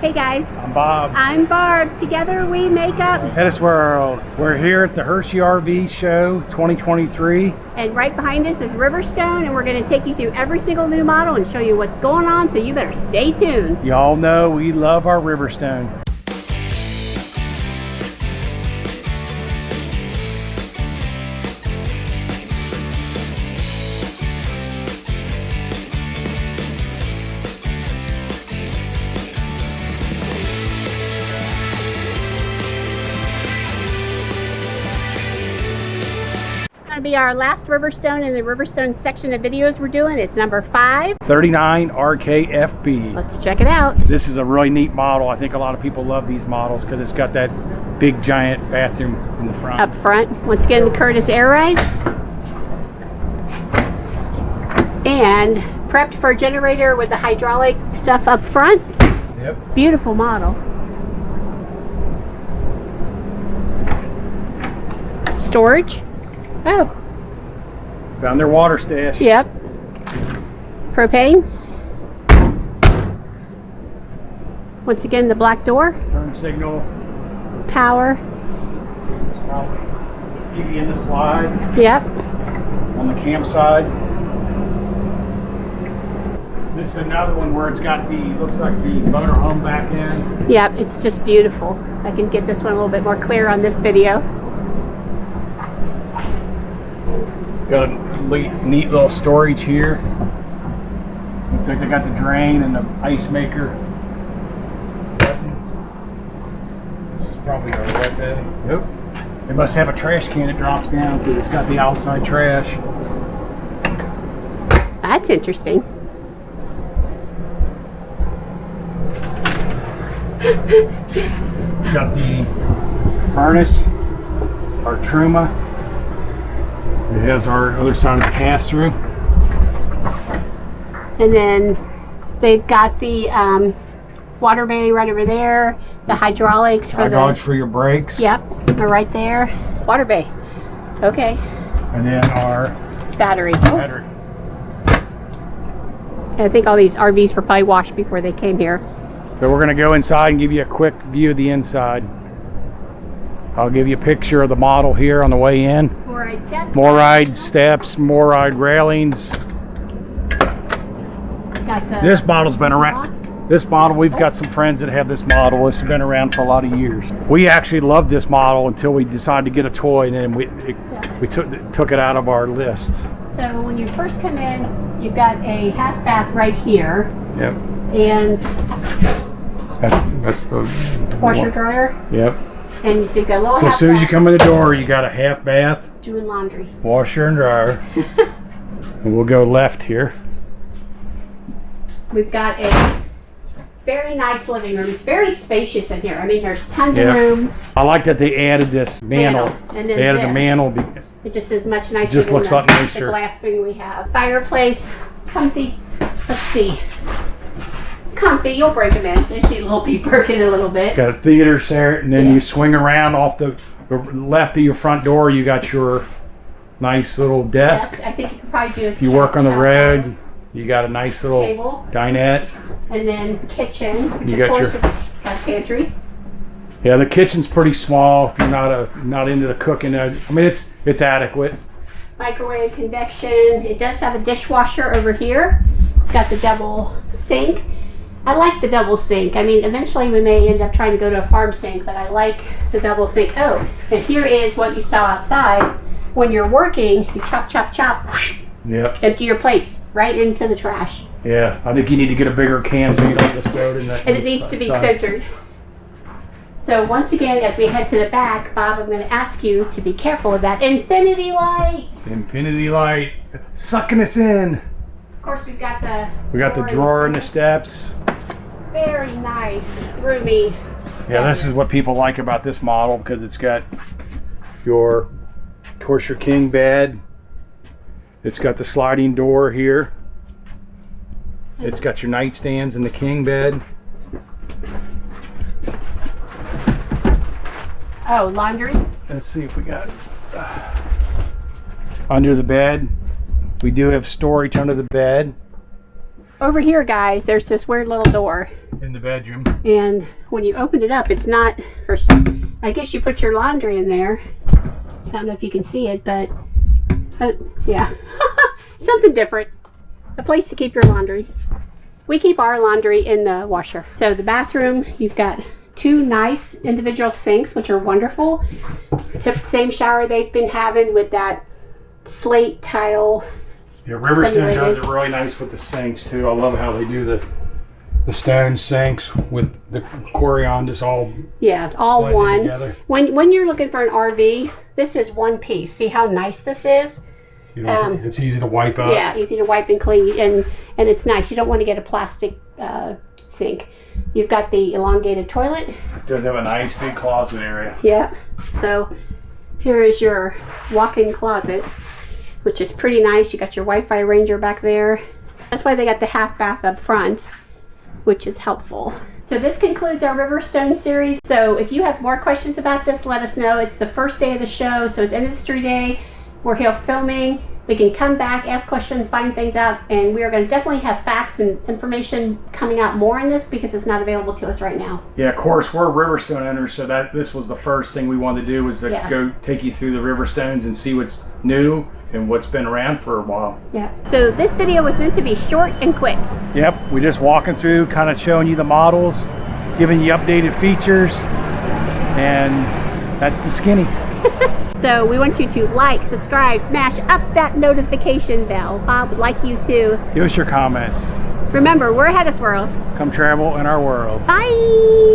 Hey guys. I'm Bob. I'm Barb. Together we make up HetteshWorld. We're here at the Hershey RV show 2023. And right behind us is Riverstone, and we're going to take you through every single new model and show you what's going on, so you better stay tuned. Y'all know we love our Riverstone. Going to be our last Riverstone in the Riverstone section of videos we're doing. It's number 539 RKFB. Let's check it out. This is a really neat model. I think a lot of people love these models because it's got that big giant bathroom in the front. Up front, once again, the Curtis air ride. And prepped for a generator with the hydraulic stuff up front. Yep. Beautiful model. Storage. Oh. Found their water stash. Yep. Propane. Once again, the black door. Turn signal. Power. This is probably the TV in the slide. Yep. On the campsite. This is another one where it's got the, looks like the motor home back end. Yep, it's just beautiful. I can get this one a little bit more clear on this video. Got a neat little storage here. Looks like they got the drain and the ice maker button. This is probably our wet bed. Nope. They must have a trash can that drops down because it's got the outside trash. That's interesting. Got the furnace, our Truma. It has our other side of the pass-through. And then they've got the water bay right over there. The hydraulics for your brakes. Yep, they're right there. Water bay. Okay. And then our battery. battery. I think all these RVs were probably washed before they came here. So we're going to go inside and give you a quick view of the inside. I'll give you a picture of the model here on the way in. More ride steps. More ride steps, more ride railings. This model's been around. This model, we've got some friends that have this model. This has been around for a lot of years. We actually loved this model until we decided to get a toy, and then we took it out of our list. So when you first come in, you've got a half bath right here. Yep. And that's the washer dryer. Yep. And so you've got a little So as soon as you come in the door, you got a half bath, doing laundry, washer and dryer. And we'll go left here. We've got a very nice living room. It's very spacious in here. I mean, there's tons of room. I like that they added this mantle. And then they added the mantle. It just is much nicer. It just looks a lot nicer. The glass thing we have. Fireplace, comfy. Let's see. Comfy, you'll break them in. They see a little be broken a little bit. Got a theater there, and then you swing around off the left of your front door. You got your nice little desk. Yes, I think you could probably do it. If you work on the road, you got a nice little table, dinette, and then kitchen. You got your pantry. Yeah, the kitchen's pretty small. If you're not into the cooking, I mean it's adequate. Microwave, convection. It does have a dishwasher over here. It's got the double sink. I like the double sink. I mean, eventually we may end up trying to go to a farm sink, but I like the double sink. Oh, and here is what you saw outside. When you're working, you chop, chop, chop. Yep. Empty your plates right into the trash. Yeah, I think you need to get a bigger can so you don't just throw it in that. And it needs to be centered. So once again, as we head to the back, Bob, I'm going to ask you to be careful of that infinity light. Infinity light, sucking us in. Of course, we've got the drawer in the steps. Very nice, roomy. Yeah, this is what people like about this model because it's got your, of course, your king bed. It's got the sliding door here. It's got your nightstands in the king bed. Oh, laundry. Let's see if we got under the bed. We do have storage under the bed. over here, guys, there's this weird little door. In the bedroom. And when you open it up, it's not for, I guess you put your laundry in there. I don't know if you can see it, but yeah, something different. A place to keep your laundry. We keep our laundry in the washer. So the bathroom, you've got 2 nice individual sinks, which are wonderful. Same shower they've been having with that slate tile. Yeah, Riverstone does it really nice with the sinks too. I love how they do the stone sinks with the Corian just all all one. Together. When you're looking for an RV, this is one piece. See how nice this is? You know, it's easy to wipe up. Yeah, easy to wipe and clean, and it's nice. You don't want to get a plastic sink. You've got the elongated toilet. It does have a nice big closet area. Yeah. So here is your walk-in closet, which is pretty nice. You got your Wi-Fi Ranger back there. That's why they got the half bath up front, which is helpful. So this concludes our Riverstone series. So if you have more questions about this, let us know. It's the first day of the show, so it's Industry Day. We're here filming. We can come back, ask questions, find things out, and we are going to definitely have facts and information coming out more in this because it's not available to us right now. Yeah, of course, we're Riverstone owners, so this was the first thing we wanted to do was to go take you through the Riverstones and see what's new and what's been around for a while. Yeah. So this video was meant to be short and quick. Yep, we're just walking through, kind of showing you the models, giving you updated features, and that's the skinny. So we want you to like, subscribe, smash up that notification bell. Bob would like you to Give us your comments. remember, we're HetteshWorld. Come travel in our world. Bye.